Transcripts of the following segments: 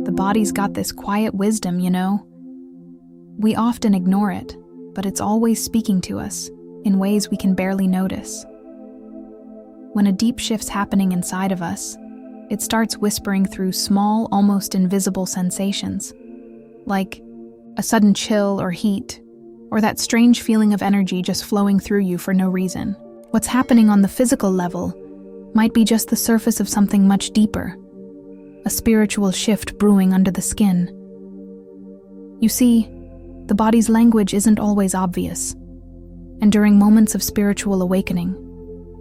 The body's got this quiet wisdom, you know? We often ignore it, but it's always speaking to us in ways we can barely notice. When a deep shift's happening inside of us, it starts whispering through small, almost invisible sensations, like a sudden chill or heat, or that strange feeling of energy just flowing through you for no reason. What's happening on the physical level might be just the surface of something much deeper, a spiritual shift brewing under the skin. You see, the body's language isn't always obvious, and during moments of spiritual awakening,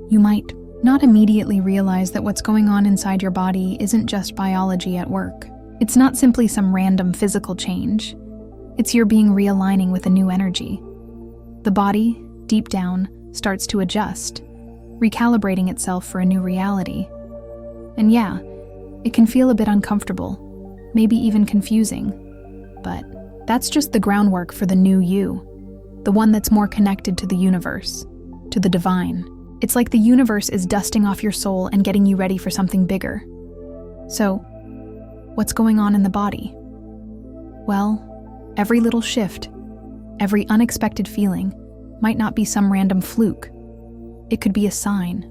you might not immediately realize that what's going on inside your body isn't just biology at work. It's not simply some random physical change. It's your being realigning with a new energy. The body, deep down, starts to adjust, recalibrating itself for a new reality. And yeah, it can feel a bit uncomfortable, maybe even confusing, but that's just the groundwork for the new you, the one that's more connected to the universe, to the divine. It's like the universe is dusting off your soul and getting you ready for something bigger. So, what's going on in the body? Well, every little shift, every unexpected feeling might not be some random fluke. It could be a sign,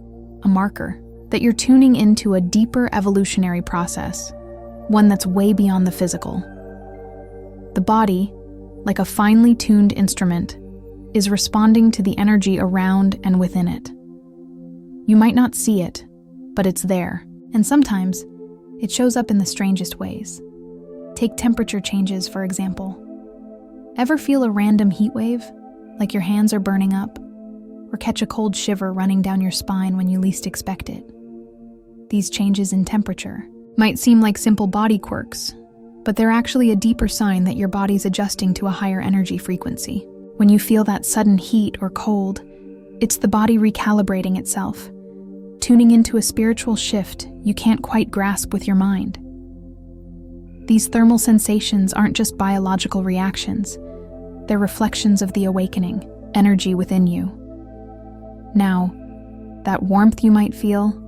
a marker, that you're tuning into a deeper evolutionary process, one that's way beyond the physical. The body, like a finely tuned instrument, is responding to the energy around and within it. You might not see it, but it's there, and sometimes it shows up in the strangest ways. Take temperature changes, for example. Ever feel a random heat wave, like your hands are burning up, or catch a cold shiver running down your spine when you least expect it? These changes in temperature might seem like simple body quirks, but they're actually a deeper sign that your body's adjusting to a higher energy frequency. When you feel that sudden heat or cold, it's the body recalibrating itself, tuning into a spiritual shift you can't quite grasp with your mind. These thermal sensations aren't just biological reactions, they're reflections of the awakening energy within you. Now, that warmth you might feel,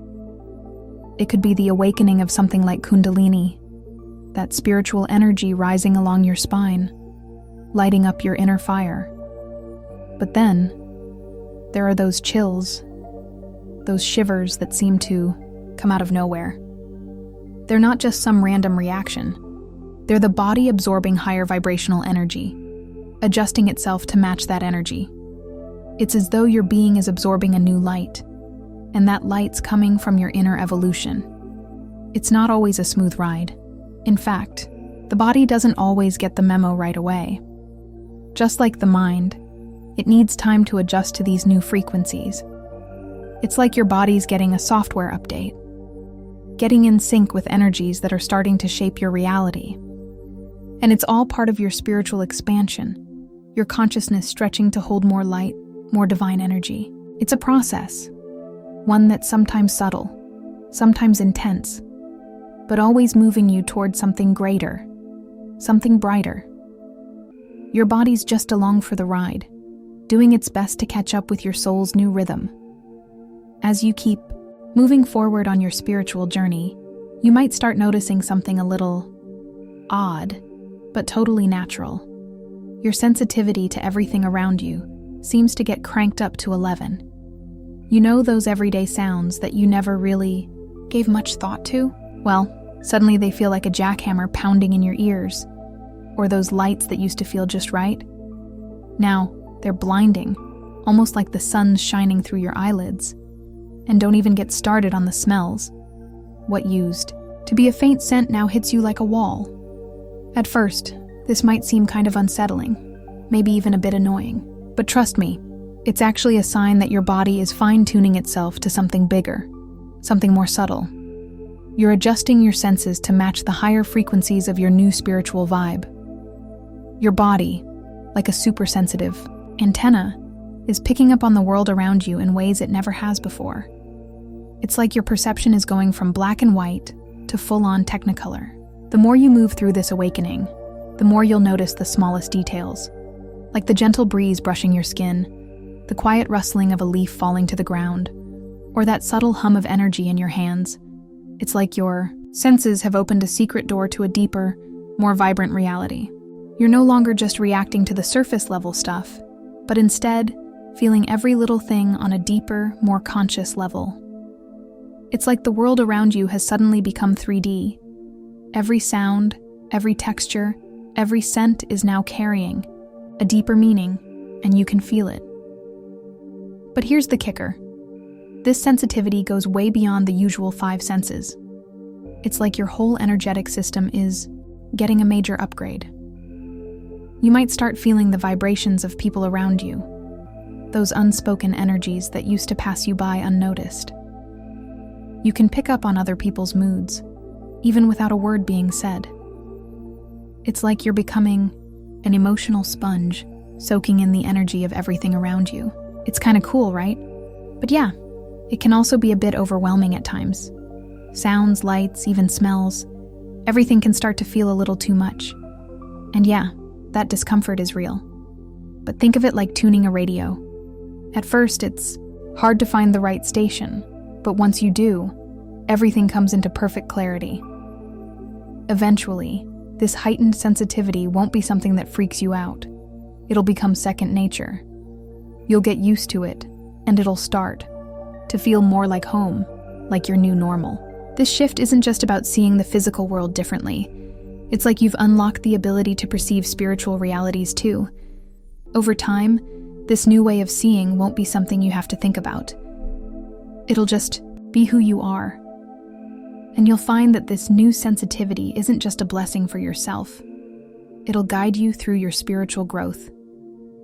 it could be the awakening of something like Kundalini, that spiritual energy rising along your spine, lighting up your inner fire. But then, there are those chills, those shivers that seem to come out of nowhere. They're not just some random reaction. They're the body absorbing higher vibrational energy, adjusting itself to match that energy. It's as though your being is absorbing a new light, and that light's coming from your inner evolution. It's not always a smooth ride. In fact, the body doesn't always get the memo right away. Just like the mind, it needs time to adjust to these new frequencies. It's like your body's getting a software update, getting in sync with energies that are starting to shape your reality. And it's all part of your spiritual expansion, your consciousness stretching to hold more light, more divine energy. It's a process, one that's sometimes subtle, sometimes intense, but always moving you towards something greater, something brighter. Your body's just along for the ride, doing its best to catch up with your soul's new rhythm. As you keep moving forward on your spiritual journey, you might start noticing something a little odd, but totally natural. Your sensitivity to everything around you seems to get cranked up to 11. You know those everyday sounds that you never really gave much thought to? Well, suddenly they feel like a jackhammer pounding in your ears. Or those lights that used to feel just right. Now, they're blinding, almost like the sun's shining through your eyelids. And don't even get started on the smells. What used to be a faint scent now hits you like a wall. At first, this might seem kind of unsettling, maybe even a bit annoying. But trust me, it's actually a sign that your body is fine-tuning itself to something bigger, something more subtle. You're adjusting your senses to match the higher frequencies of your new spiritual vibe. Your body, like a super-sensitive antenna, is picking up on the world around you in ways it never has before. It's like your perception is going from black and white to full-on technicolor. The more you move through this awakening, the more you'll notice the smallest details, like the gentle breeze brushing your skin, the quiet rustling of a leaf falling to the ground, or that subtle hum of energy in your hands. It's like you're Senses have opened a secret door to a deeper, more vibrant reality. You're no longer just reacting to the surface level stuff, but instead feeling every little thing on a deeper, more conscious level. It's like the world around you has suddenly become 3D. Every sound, every texture, every scent is now carrying a deeper meaning, and you can feel it. But here's the kicker. This sensitivity goes way beyond the usual 5 senses. It's like your whole energetic system is getting a major upgrade. You might start feeling the vibrations of people around you, those unspoken energies that used to pass you by unnoticed. You can pick up on other people's moods, even without a word being said. It's like you're becoming an emotional sponge, soaking in the energy of everything around you. It's kind of cool, right? But yeah, it can also be a bit overwhelming at times. Sounds, lights, even smells, everything can start to feel a little too much. And yeah, that discomfort is real. But think of it like tuning a radio. At first, it's hard to find the right station, but once you do, everything comes into perfect clarity. Eventually, this heightened sensitivity won't be something that freaks you out. It'll become second nature. You'll get used to it, and it'll start to feel more like home, like your new normal. This shift isn't just about seeing the physical world differently. It's like you've unlocked the ability to perceive spiritual realities too. Over time, this new way of seeing won't be something you have to think about. It'll just be who you are. And you'll find that this new sensitivity isn't just a blessing for yourself. It'll guide you through your spiritual growth,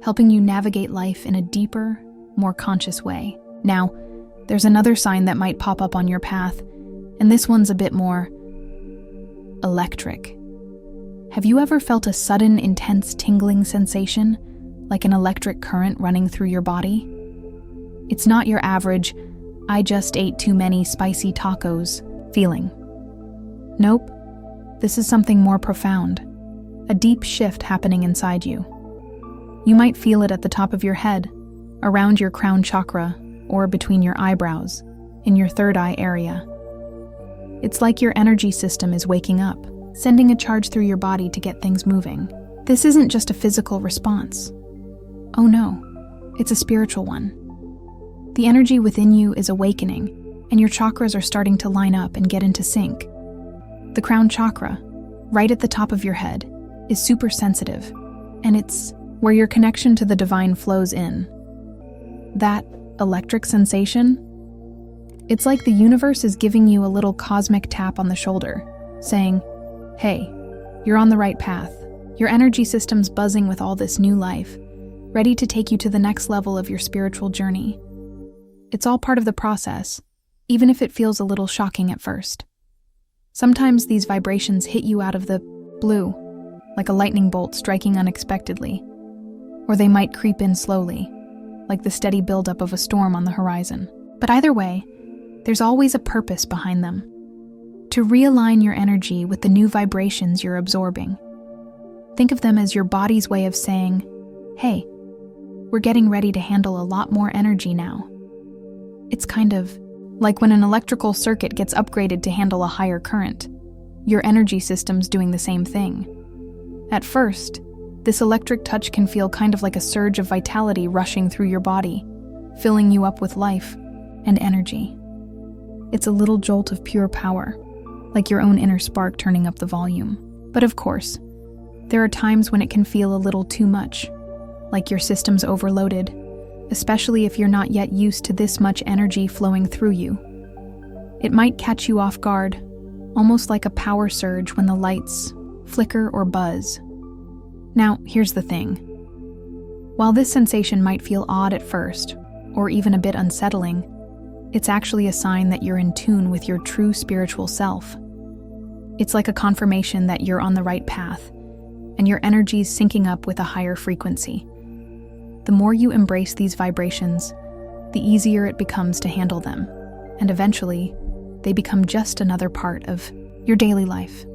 helping you navigate life in a deeper, more conscious way. Now, there's another sign that might pop up on your path, and this one's a bit more electric. Have you ever felt a sudden, intense tingling sensation, like an electric current running through your body? It's not your average, "I just ate too many spicy tacos" feeling. Nope, this is something more profound, a deep shift happening inside you. You might feel it at the top of your head, around your crown chakra, or between your eyebrows, in your third eye area. It's like your energy system is waking up, sending a charge through your body to get things moving. This isn't just a physical response. Oh no, it's a spiritual one. The energy within you is awakening, and your chakras are starting to line up and get into sync. The crown chakra, right at the top of your head, is super sensitive, and it's where your connection to the divine flows in. That electric sensation? It's like the universe is giving you a little cosmic tap on the shoulder, saying, "Hey, you're on the right path. Your energy system's buzzing with all this new life, ready to take you to the next level of your spiritual journey." It's all part of the process, even if it feels a little shocking at first. Sometimes these vibrations hit you out of the blue, like a lightning bolt striking unexpectedly. Or they might creep in slowly, like the steady buildup of a storm on the horizon. But either way, there's always a purpose behind them. To realign your energy with the new vibrations you're absorbing. Think of them as your body's way of saying, "Hey, we're getting ready to handle a lot more energy now." It's kind of like when an electrical circuit gets upgraded to handle a higher current. Your energy system's doing the same thing. At first, this electric touch can feel kind of like a surge of vitality rushing through your body, filling you up with life and energy. It's a little jolt of pure power, like your own inner spark turning up the volume. But of course, there are times when it can feel a little too much, like your system's overloaded, especially if you're not yet used to this much energy flowing through you. It might catch you off guard, almost like a power surge when the lights flicker or buzz. Now, here's the thing. While this sensation might feel odd at first, or even a bit unsettling, it's actually a sign that you're in tune with your true spiritual self. It's like a confirmation that you're on the right path, and your energy's syncing up with a higher frequency. The more you embrace these vibrations, the easier it becomes to handle them, and eventually, they become just another part of your daily life.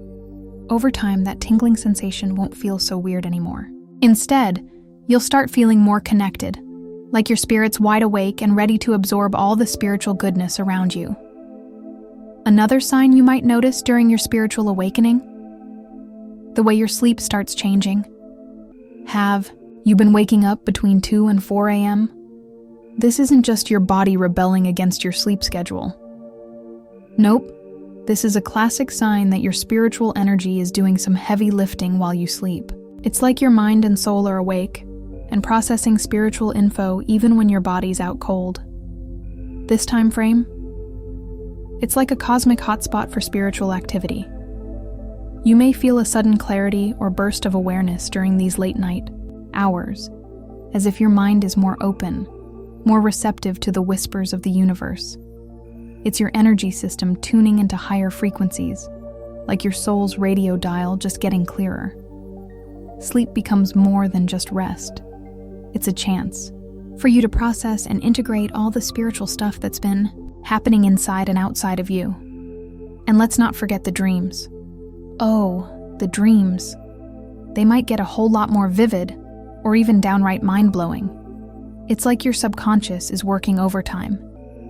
Over time, that tingling sensation won't feel so weird anymore. Instead, you'll start feeling more connected, like your spirit's wide awake and ready to absorb all the spiritual goodness around you. Another sign you might notice during your spiritual awakening? The way your sleep starts changing. Have you been waking up between 2 and 4 a.m.? This isn't just your body rebelling against your sleep schedule. Nope. This is a classic sign that your spiritual energy is doing some heavy lifting while you sleep. It's like your mind and soul are awake and processing spiritual info even when your body's out cold. This time frame, it's like a cosmic hotspot for spiritual activity. You may feel a sudden clarity or burst of awareness during these late night hours, as if your mind is more open, more receptive to the whispers of the universe. It's your energy system tuning into higher frequencies, like your soul's radio dial just getting clearer. Sleep becomes more than just rest. It's a chance for you to process and integrate all the spiritual stuff that's been happening inside and outside of you. And let's not forget the dreams. Oh, the dreams. They might get a whole lot more vivid, or even downright mind-blowing. It's like your subconscious is working overtime,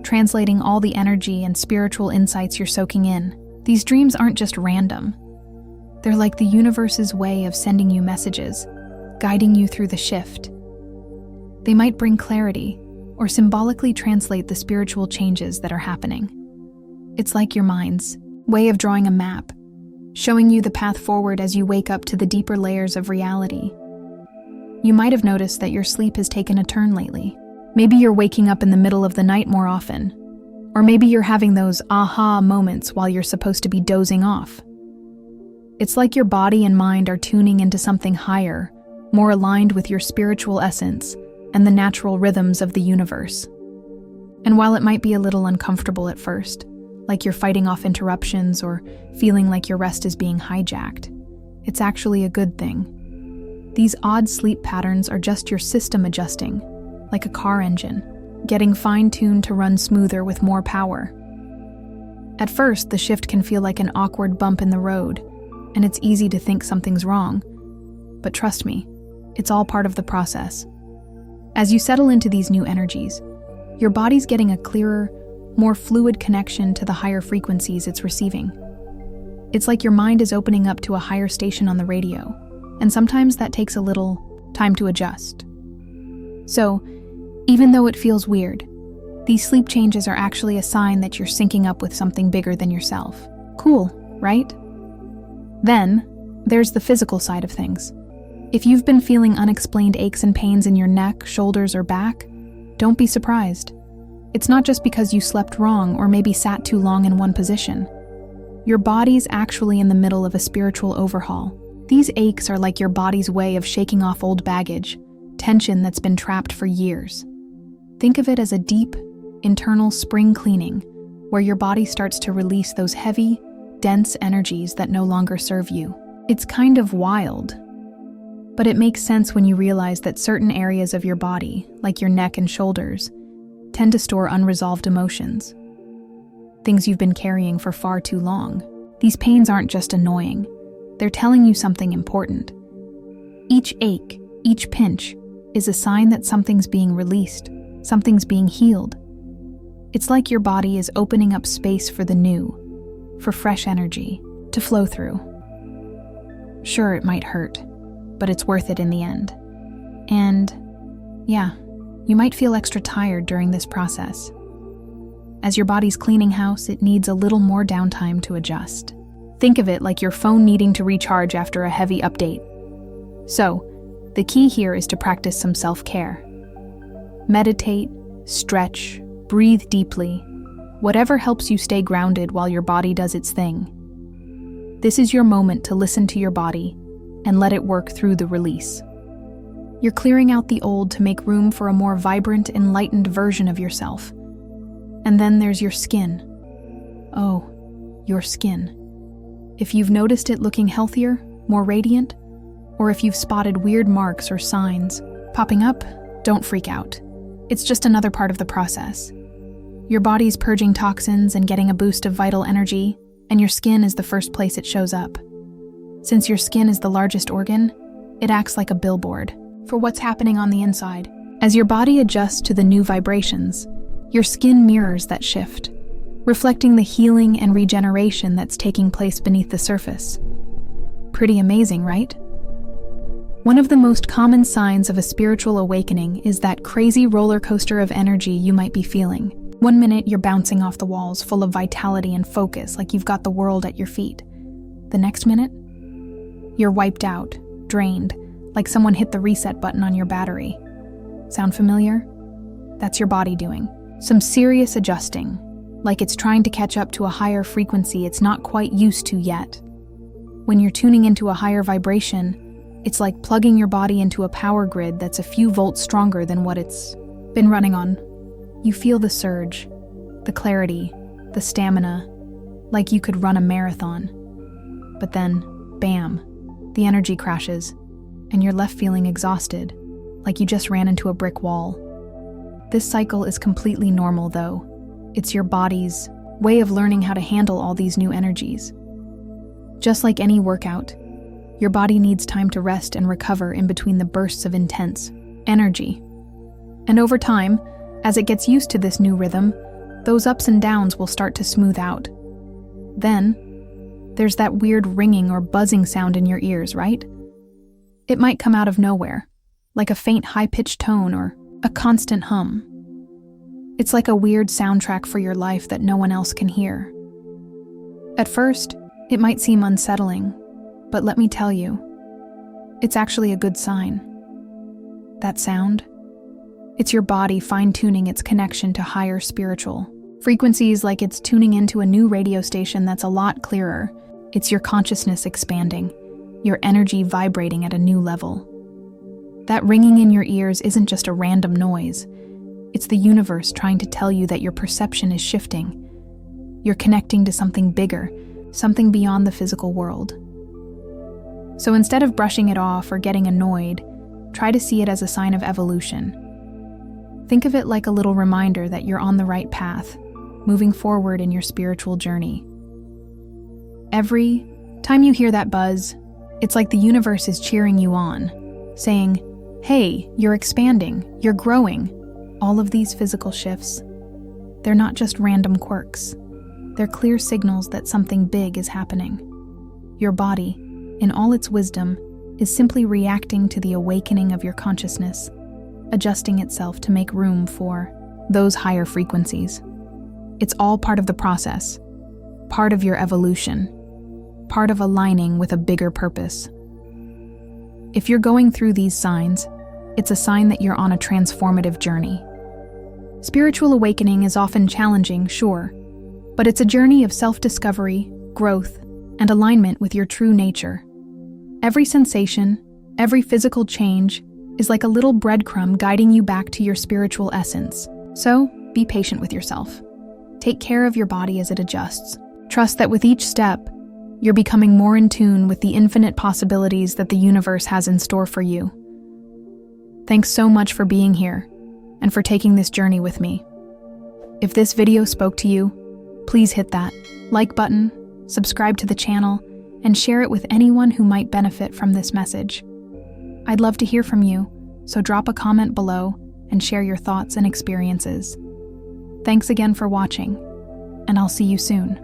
translating all the energy and spiritual insights you're soaking in. These dreams aren't just random. They're like the universe's way of sending you messages, guiding you through the shift. They might bring clarity, or symbolically translate the spiritual changes that are happening. It's like your mind's way of drawing a map, showing you the path forward as you wake up to the deeper layers of reality. You might have noticed that your sleep has taken a turn lately. Maybe you're waking up in the middle of the night more often, or maybe you're having those aha moments while you're supposed to be dozing off. It's like your body and mind are tuning into something higher, more aligned with your spiritual essence and the natural rhythms of the universe. And while it might be a little uncomfortable at first, like you're fighting off interruptions or feeling like your rest is being hijacked, it's actually a good thing. These odd sleep patterns are just your system adjusting, like a car engine, getting fine-tuned to run smoother with more power. At first, the shift can feel like an awkward bump in the road, and it's easy to think something's wrong. But trust me, it's all part of the process. As you settle into these new energies, your body's getting a clearer, more fluid connection to the higher frequencies it's receiving. It's like your mind is opening up to a higher station on the radio, and sometimes that takes a little time to adjust. So, even though it feels weird, these sleep changes are actually a sign that you're syncing up with something bigger than yourself. Cool, right? Then, there's the physical side of things. If you've been feeling unexplained aches and pains in your neck, shoulders, or back, don't be surprised. It's not just because you slept wrong or maybe sat too long in one position. Your body's actually in the middle of a spiritual overhaul. These aches are like your body's way of shaking off old baggage, tension that's been trapped for years. Think of it as a deep, internal spring cleaning, where your body starts to release those heavy, dense energies that no longer serve you. It's kind of wild, but it makes sense when you realize that certain areas of your body, like your neck and shoulders, tend to store unresolved emotions, things you've been carrying for far too long. These pains aren't just annoying, they're telling you something important. Each ache, each pinch, is a sign that something's being released, something's being healed. It's like your body is opening up space for the new, for fresh energy to flow through. Sure, it might hurt, but it's worth it in the end. And, yeah, you might feel extra tired during this process. As your body's cleaning house, it needs a little more downtime to adjust. Think of it like your phone needing to recharge after a heavy update. So, the key here is to practice some self-care. Meditate, stretch, breathe deeply, whatever helps you stay grounded while your body does its thing. This is your moment to listen to your body and let it work through the release. You're clearing out the old to make room for a more vibrant, enlightened version of yourself. And then there's your skin. Oh, your skin. If you've noticed it looking healthier, more radiant, or if you've spotted weird marks or signs popping up, don't freak out. It's just another part of the process. Your body's purging toxins and getting a boost of vital energy, and your skin is the first place it shows up. Since your skin is the largest organ, it acts like a billboard for what's happening on the inside. As your body adjusts to the new vibrations, your skin mirrors that shift, reflecting the healing and regeneration that's taking place beneath the surface. Pretty amazing, right? One of the most common signs of a spiritual awakening is that crazy roller coaster of energy you might be feeling. One minute you're bouncing off the walls, full of vitality and focus, like you've got the world at your feet. The next minute, you're wiped out, drained, like someone hit the reset button on your battery. Sound familiar? That's your body doing some serious adjusting, like it's trying to catch up to a higher frequency it's not quite used to yet. When you're tuning into a higher vibration, it's like plugging your body into a power grid that's a few volts stronger than what it's been running on. You feel the surge, the clarity, the stamina, like you could run a marathon. But then, bam, the energy crashes, and you're left feeling exhausted, like you just ran into a brick wall. This cycle is completely normal, though. It's your body's way of learning how to handle all these new energies. Just like any workout, your body needs time to rest and recover in between the bursts of intense energy. And over time, as it gets used to this new rhythm, those ups and downs will start to smooth out. Then, there's that weird ringing or buzzing sound in your ears, right? It might come out of nowhere, like a faint high-pitched tone or a constant hum. It's like a weird soundtrack for your life that no one else can hear. At first, it might seem unsettling, but let me tell you, it's actually a good sign. That sound? It's your body fine-tuning its connection to higher spiritual frequencies, like it's tuning into a new radio station that's a lot clearer. It's your consciousness expanding, your energy vibrating at a new level. That ringing in your ears isn't just a random noise. It's the universe trying to tell you that your perception is shifting. You're connecting to something bigger, something beyond the physical world. So instead of brushing it off or getting annoyed, try to see it as a sign of evolution. Think of it like a little reminder that you're on the right path, moving forward in your spiritual journey. Every time you hear that buzz, it's like the universe is cheering you on, saying, "Hey, you're expanding, you're growing." All of these physical shifts, they're not just random quirks. They're clear signals that something big is happening. Your body, in all its wisdom, is simply reacting to the awakening of your consciousness, adjusting itself to make room for those higher frequencies. It's all part of the process, part of your evolution, part of aligning with a bigger purpose. If you're going through these signs, it's a sign that you're on a transformative journey. Spiritual awakening is often challenging, sure, but it's a journey of self-discovery, growth, and alignment with your true nature. Every sensation, every physical change is like a little breadcrumb guiding you back to your spiritual essence. So, be patient with yourself. Take care of your body as it adjusts. Trust that with each step, you're becoming more in tune with the infinite possibilities that the universe has in store for you. Thanks so much for being here and for taking this journey with me. If this video spoke to you, please hit that like button, subscribe to the channel, and share it with anyone who might benefit from this message. I'd love to hear from you, so drop a comment below and share your thoughts and experiences. Thanks again for watching, and I'll see you soon.